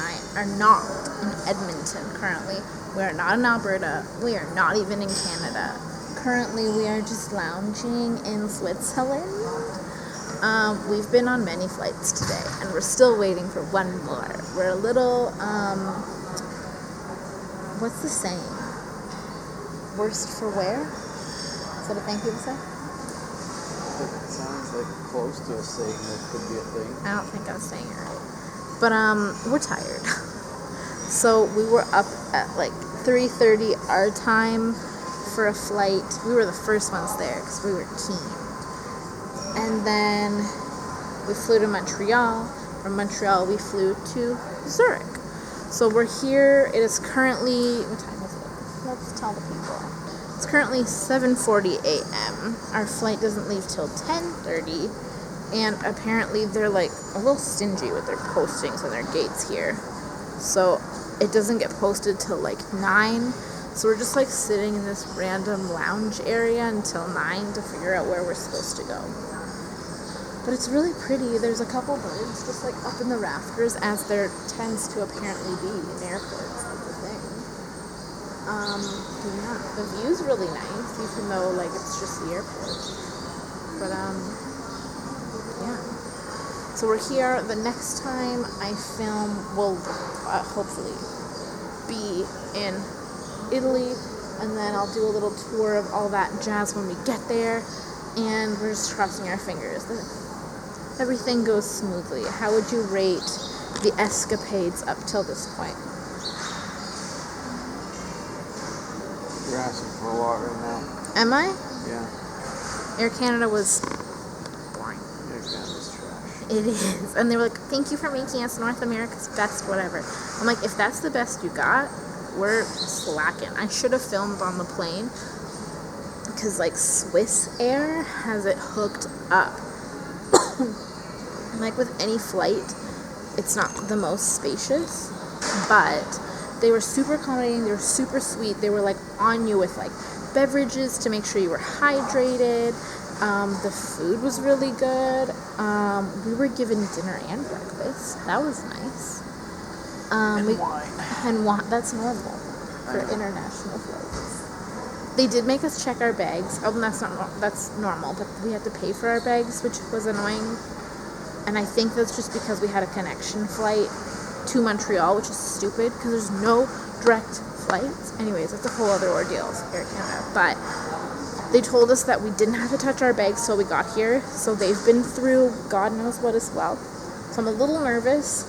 I are not in Edmonton currently. We are not in Alberta. We are not even in Canada. Currently, we are just lounging in Switzerland. We've been on many flights today, and we're still waiting for one more. We're a little, what's the saying? Worst for wear? Is that a thing people say? It sounds like close to a saying that could be a thing. I don't think I was saying it right. But, we're tired. So we were up at like 3:30 our time for a flight. We were the first ones there because we were keen. And then we flew to Montreal. From Montreal, we flew to Zurich. So we're here. It is currently, what time is it? Let's tell the people. It's currently 7:40 a.m. Our flight doesn't leave till 10:30. And apparently they're like a little stingy with their postings on their gates here. So it doesn't get posted till like 9. So we're just like sitting in this random lounge area until 9 to figure out where we're supposed to go. But it's really pretty. There's a couple birds just like up in the rafters, as there tends to apparently be in airports. That's a thing. Yeah, the view's really nice, even though like it's just the airport. But yeah. So we're here. The next time I film will hopefully be in Italy, and then I'll do a little tour of all that jazz when we get there, and we're just crossing our fingers that everything goes smoothly. How would you rate the escapades up till this point? You're asking for a lot right now. Am I? Yeah. Air Canada was boring. Air Canada's trash. It is. And they were like, thank you for making us North America's best whatever. I'm like, if that's the best you got, we're slacking. I should have filmed on the plane, because like Swiss Air has it hooked up. Like with any flight, it's not the most spacious, but they were super accommodating. They were super sweet. They were like on you with like beverages to make sure you were hydrated. The food was really good. We were given dinner and breakfast. That was nice. And wine. And wine. That's normal for international flights. They did make us check our bags. Oh, that's normal, but we had to pay for our bags, which was annoying. And I think that's just because we had a connection flight to Montreal, which is stupid because there's no direct flights. Anyways, that's a whole other ordeal, Air Canada. But they told us that we didn't have to touch our bags till we got here. So they've been through God knows what as well. So I'm a little nervous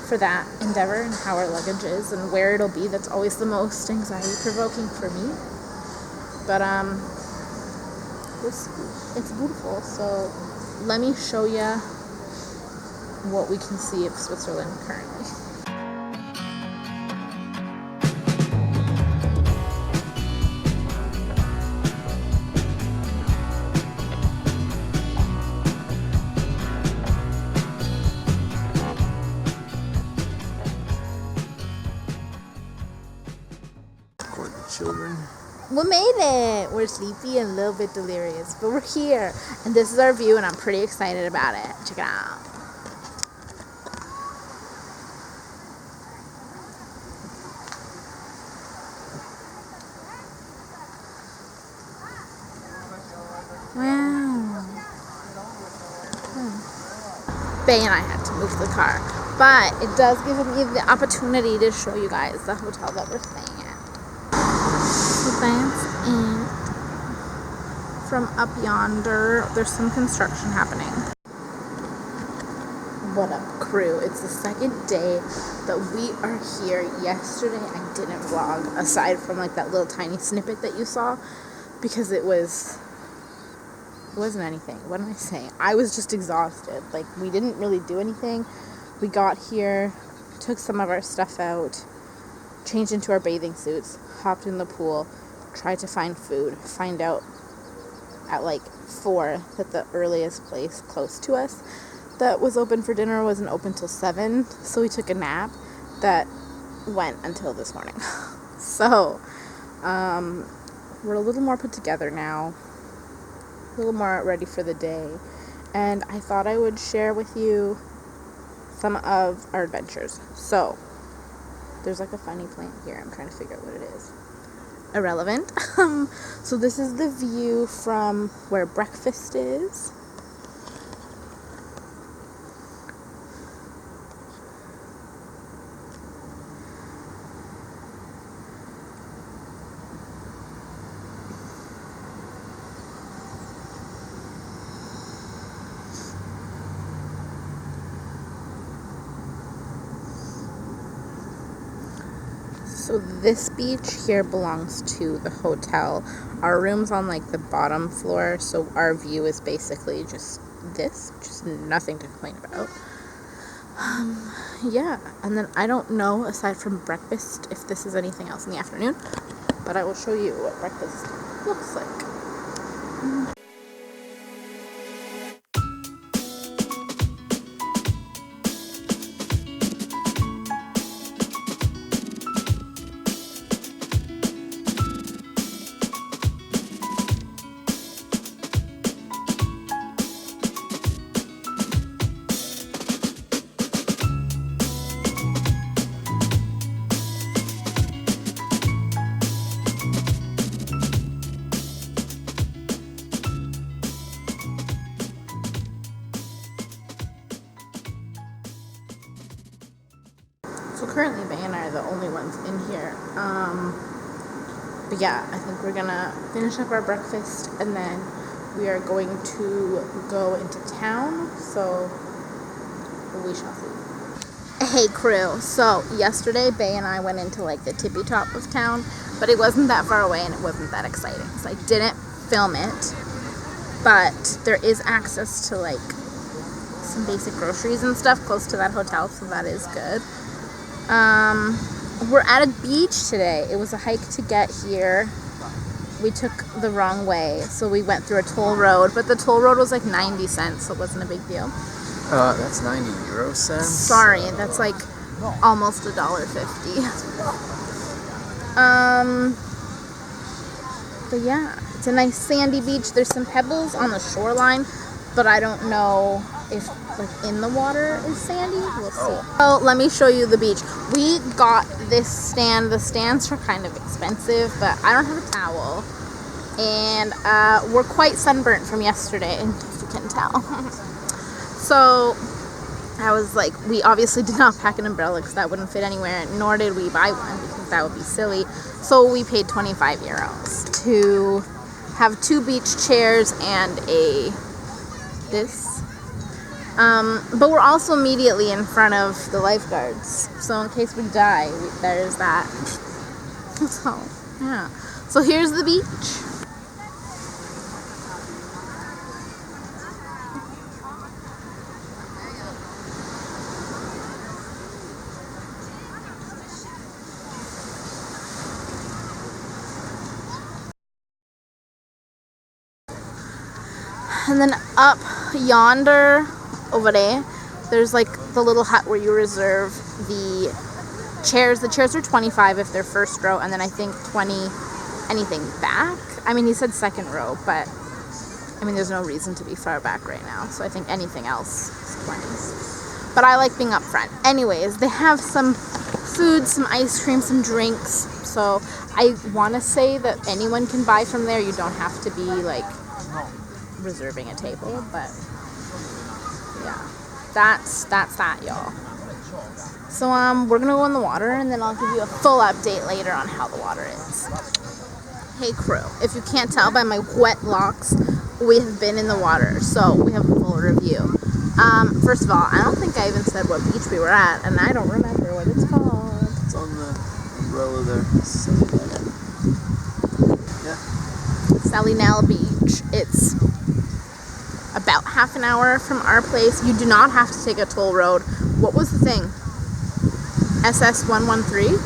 for that endeavor and how our luggage is and where it'll be. That's always the most anxiety provoking for me. But we'll see. It's beautiful. So let me show you what we can see of Switzerland currently. Children. We made it! We're sleepy and a little bit delirious, but we're here. And this is our view, and I'm pretty excited about it. Check it out. Wow. Bae and I had to move the car, but it does give me the opportunity to show you guys the hotel that we're staying at. That's it. From up yonder, there's some construction happening. What up, crew? It's the second day that we are here. Yesterday I didn't vlog, aside from like that little tiny snippet that you saw, because it wasn't anything. What am I saying? I was just exhausted. Like, we didn't really do anything. We got here, took some of our stuff out, changed into our bathing suits, hopped in the pool, tried to find food, find out at like 4 that the earliest place close to us that was open for dinner wasn't open till 7, so we took a nap that went until this morning. So we're a little more put together now, a little more ready for the day, and I thought I would share with you some of our adventures. So, there's like a funny plant here. I'm trying to figure out what it is. Irrelevant. So this is the view from where breakfast is. So this beach here belongs to the hotel. Our room's on like the bottom floor, so our view is basically just this, just nothing to complain about. Yeah, and then I don't know, aside from breakfast, if this is anything else in the afternoon, but I will show you what breakfast looks like. So currently, Bae and I are the only ones in here. But yeah, I think we're gonna finish up our breakfast and then we are going to go into town. So we shall see. Hey crew. So yesterday, Bae and I went into like the tippy top of town, but it wasn't that far away and it wasn't that exciting. So I didn't film it. But there is access to like some basic groceries and stuff close to that hotel, so that is good. We're at a beach today. It was a hike to get here. We took the wrong way, so we went through a toll road, but the toll road was like 90 cents, so it wasn't a big deal. That's 90 euro cents. Sorry, that's like almost $1.50. But yeah, it's a nice sandy beach. There's some pebbles on the shoreline, but I don't know if like in the water is sandy. We'll see. Oh, let me show you the beach. We got this stand. The stands are kind of expensive, but I don't have a towel. And we're quite sunburnt from yesterday, if you can tell. So I was like, we obviously did not pack an umbrella because that wouldn't fit anywhere, nor did we buy one because that would be silly. So we paid 25 euros to have 2 beach chairs and this. But we're also immediately in front of the lifeguards, so in case we die, there's that. So yeah, so here's the beach. And then up yonder, over there's like the little hut where you reserve the chairs. The chairs are 25 if they're first row, and then I think 20 anything back. I mean, he said second row, but I mean, there's no reason to be far back right now, so I think anything else is 20s. But I like being up front. Anyways, they have some food, some ice cream, some drinks. So I want to say that anyone can buy from there. You don't have to be like reserving a table, but yeah, that's that, y'all. So we're gonna go in the water and then I'll give you a full update later on how the water is. Hey crew, if you can't tell by my wet locks, we have been in the water, so we have a full review. First of all, I don't think I even said what beach we were at, and I don't remember what it's called. It's on the umbrella there. Yeah. Salinal Beach. It's about half an hour from our place. You do not have to take a toll road. What was the thing? SS 113?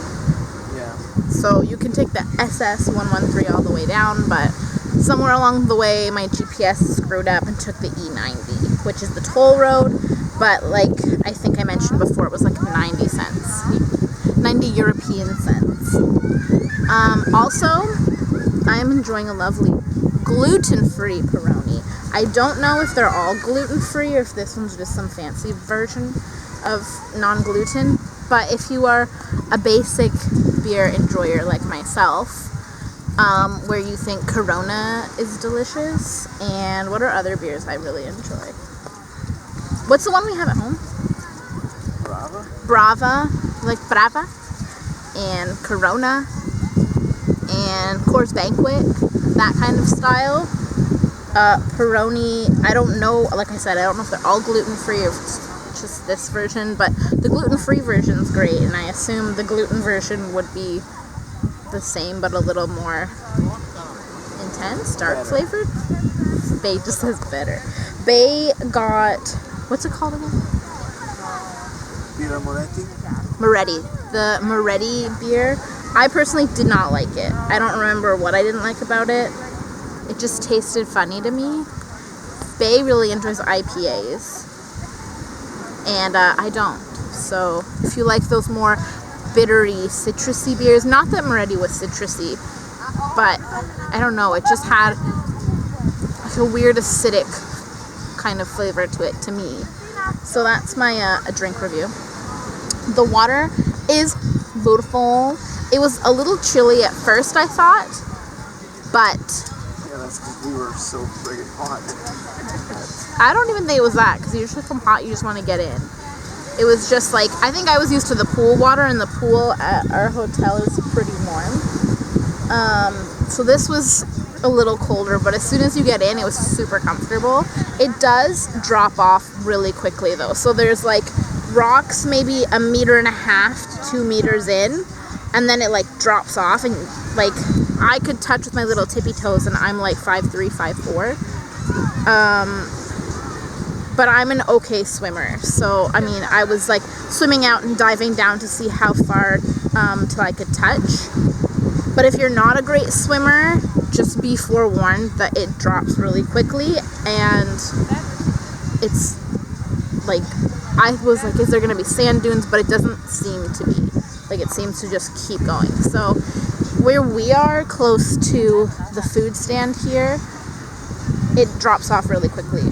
Yeah. So you can take the SS 113 all the way down, but somewhere along the way my GPS screwed up and took the E90, which is the toll road, but like I think I mentioned before, it was like 90 cents. 90 European cents. Also, I am enjoying a lovely gluten-free Peroni. I don't know if they're all gluten-free or if this one's just some fancy version of non-gluten. But if you are a basic beer enjoyer like myself, where you think Corona is delicious, and what are other beers I really enjoy? What's the one we have at home? Brava, like Brava, and Corona, and Coors Banquet, that kind of style. Peroni, I don't know, like I said, I don't know if they're all gluten-free or if it's just this version, but the gluten-free version's great, and I assume the gluten version would be the same, but a little more intense, dark flavored. Bae just says better. Bae got, what's it called again? Moretti. The Moretti beer. I personally did not like it. I don't remember what I didn't like about it. It just tasted funny to me. Bae really enjoys IPAs, and I don't. So if you like those more bittery, citrusy beers, not that Moretti was citrusy, but I don't know, it just had like a weird acidic kind of flavor to it to me. So that's my a drink review. The water is beautiful. It was a little chilly at first, I thought, but yeah, that's because we were so friggin' hot. I don't even think it was that, because usually from hot you just want to get in. It was just like, I think I was used to the pool water, and the pool at our hotel is pretty warm. So this was a little colder, but as soon as you get in, it was super comfortable. It does drop off really quickly though. So there's like rocks maybe 1.5 meters to 2 meters in, and then it like drops off, and like I could touch with my little tippy toes, and I'm like 5'3", 5'4". But I'm an okay swimmer, so I mean, I was like swimming out and diving down to see how far till I could touch. But if you're not a great swimmer, just be forewarned that it drops really quickly, and it's like, I was like, is there gonna be sand dunes? But it doesn't seem to be. Like, it seems to just keep going. So where we are, close to the food stand here, it drops off really quickly.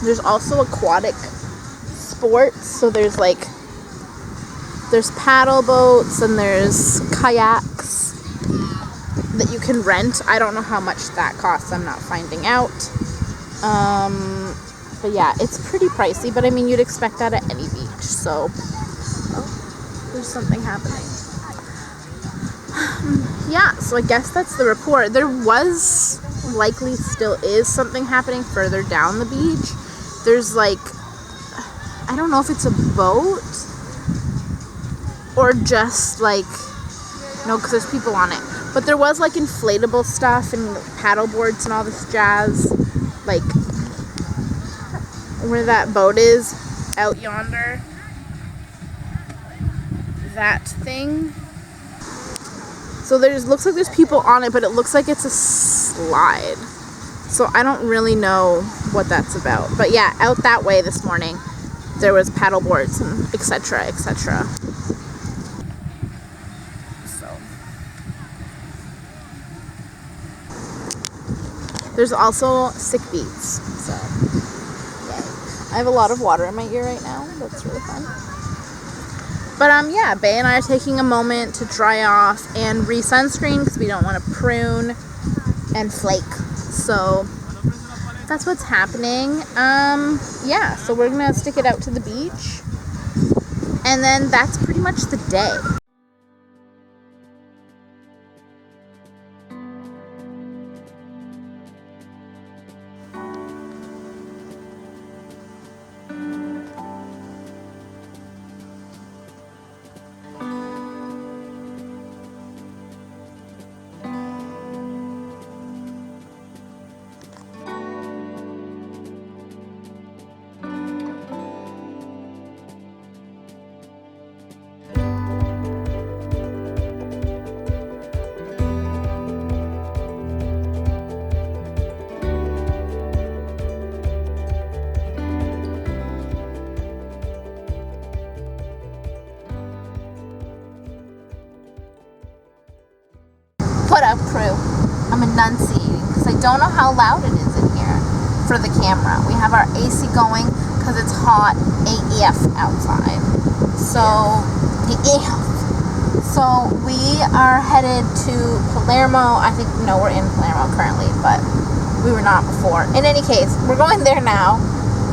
There's also aquatic sports, so there's paddle boats and there's kayaks that you can rent. I don't know how much that costs, I'm not finding out. But yeah, it's pretty pricey, but I mean, you'd expect that at any beach, so there's something happening. Yeah, so I guess that's the report. There was, likely still is, something happening further down the beach. There's like, I don't know if it's a boat or just like, no, because there's people on it. But there was like inflatable stuff and paddle boards and all this jazz. Like, where that boat is, out yonder. That thing. So looks like there's people on it, but it looks like it's a slide. So I don't really know what that's about. But yeah, out that way this morning, there was paddle boards and etc., etc. So there's also sick beats. So yay. I have a lot of water in my ear right now. That's really fun. But yeah, Bae and I are taking a moment to dry off and re-sunscreen because we don't want to prune and flake. So that's what's happening. Yeah, so we're gonna stick it out to the beach, and then that's pretty much the day. Put up, crew. I'm enunciating because I don't know how loud it is in here for the camera. We have our AC going. because it's hot AF outside. So, AF. So we are headed to Palermo. I think, no, we're in Palermo currently, but we were not before. In any case, we're going there now,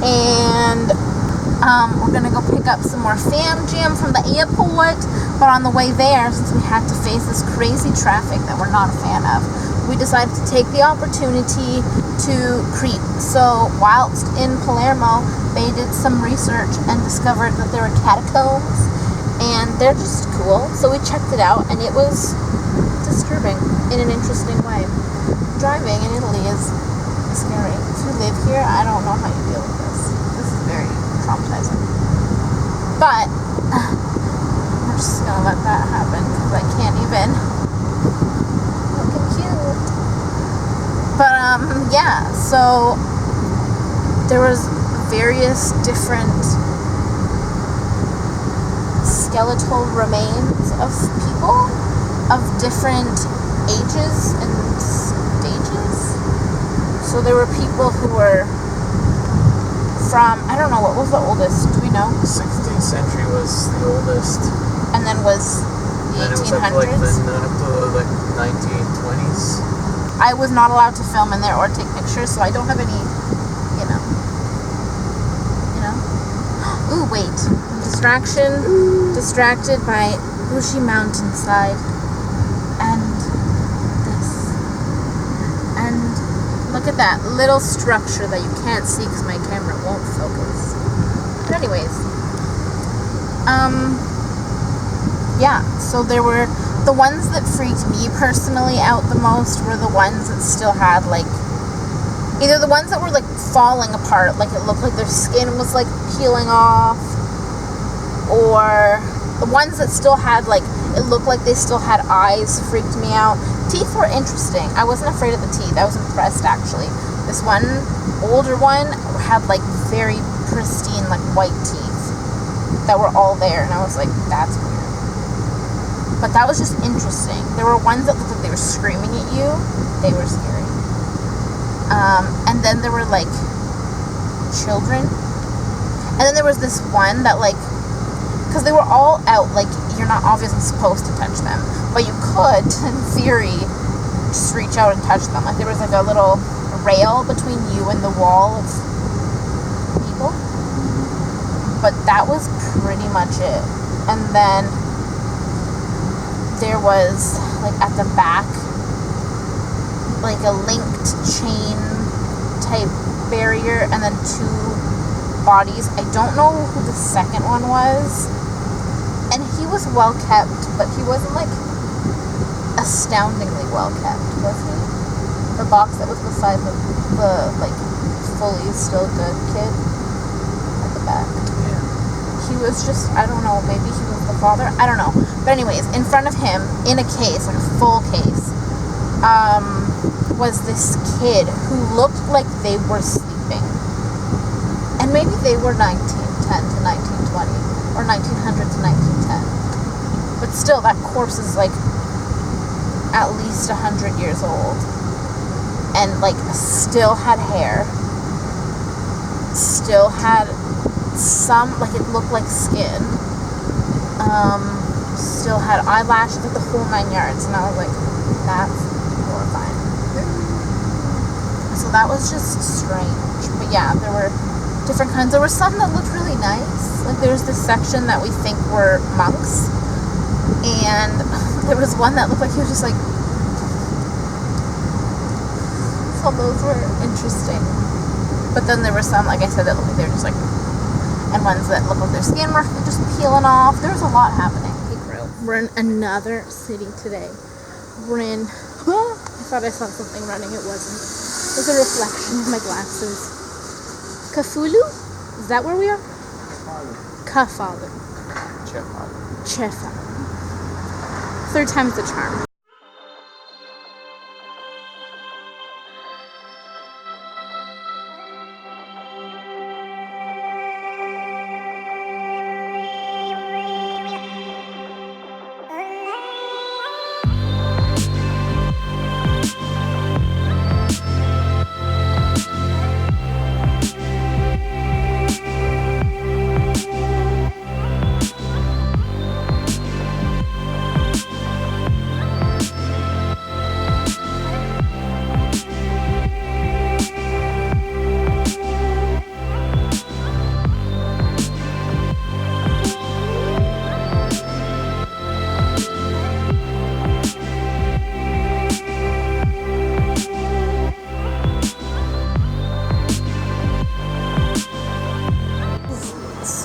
and we're gonna go pick up some more fam jam from the airport. But on the way there, since we had to face this crazy traffic that we're not a fan of, we decided to take the opportunity to creep. So whilst in Palermo, they did some research and discovered that there were catacombs, and they're just cool. So we checked it out, and it was disturbing in an interesting way. Driving in Italy is scary. If you live here, I don't know how you deal with this. This is very traumatizing. But we're just gonna let that happen because I can't even. Looking cute. But yeah. So there was various different skeletal remains of people of different ages and stages. So there were people who were from, I don't know, what was the oldest? Do we know? 16th century was the oldest. And then was the 1800s? And it was up to like 1920s. I was not allowed to film in there or take pictures, so I don't have any, you know. Ooh, wait. Distracted by bushy mountainside. And this. And look at that little structure that you can't see because my camera won't focus. But anyways. Yeah, so there were the ones that freaked me personally out the most were the ones that still had like either the ones that were like falling apart, like it looked like their skin was like peeling off, or the ones that still had like it looked like they still had eyes freaked me out. Teeth were interesting. I wasn't afraid of the teeth. I was impressed actually. This one older one had like very pristine like white teeth that were all there, and I was like, that's weird. But that was just interesting. There were ones that looked like they were screaming at you. They were scary. And then there were like children. And then there was this one that like, because they were all out, like you're not obviously supposed to touch them, but you could, in theory, just reach out and touch them. Like there was like a little rail between you and the wall of people. But that was pretty much it. And then there was like at the back like a linked chain type barrier, and then two bodies. I don't know who the second one was, and he was well kept, but he wasn't like astoundingly well kept, was he? The box that was beside the like fully still good kid at the back. Yeah. He was just, I don't know, maybe he was the father, I don't know. But anyways, in front of him, in a case, like a full case, was this kid who looked like they were sleeping. And maybe they were 1910 to 1920, or 1900 to 1910. But still, that corpse is like at least 100 years old. And like still had hair. Still had some, like it looked like skin. Still had eyelashes, like the whole 9 yards. And I was like, that's horrifying. So that was just strange. But yeah, there were different kinds. There were some that looked really nice. Like there's this section that we think were monks. And there was one that looked like he was just like, so those were interesting. But then there were some, like I said, that looked like they were just like, and ones that looked like their skin were just peeling off. There was a lot happening. We're in another city today. We're in, I thought I saw something running, it wasn't. It was a reflection of my glasses. Cefalu? Is that where we are? Cefalu. Cefalu. Third time's the charm.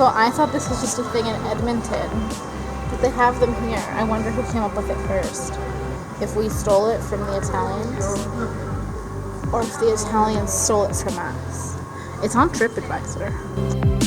So I thought this was just a thing in Edmonton, but they have them here. I wonder who came up with it first. If we stole it from the Italians, or if the Italians stole it from us. It's on TripAdvisor.